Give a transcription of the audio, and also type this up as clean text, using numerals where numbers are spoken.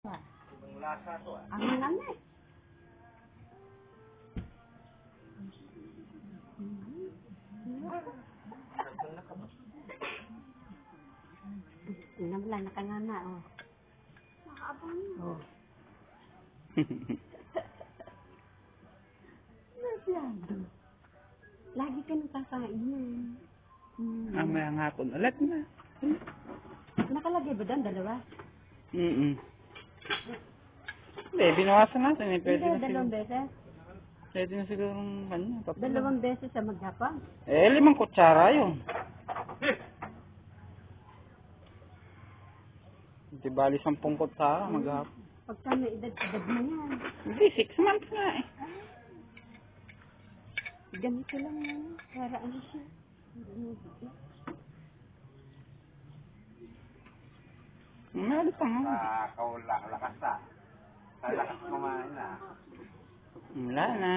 Ibang lasa to ah. Ang nanay. Wala nakanganga oh. Nakabang. Oh. Masyado. Lagi ka nang kakain yan. May hapon ulit na. Nakalagay ba doon? Dalawa? Hindi, binawasan natin eh. Pwede Hindi, na dalawang siguro. beses. Pwede na siguro ng kanya. Dalawang beses sa maghapon. 5 kutsara yun. Hindi bali 10 kutsara maghapon. Pagka may edad mo yan. Hindi, 6 months nga eh. Ganito lang yan. Para ano siya. Meron pa nga. Lakas na. Lakas kumain na. Wala na.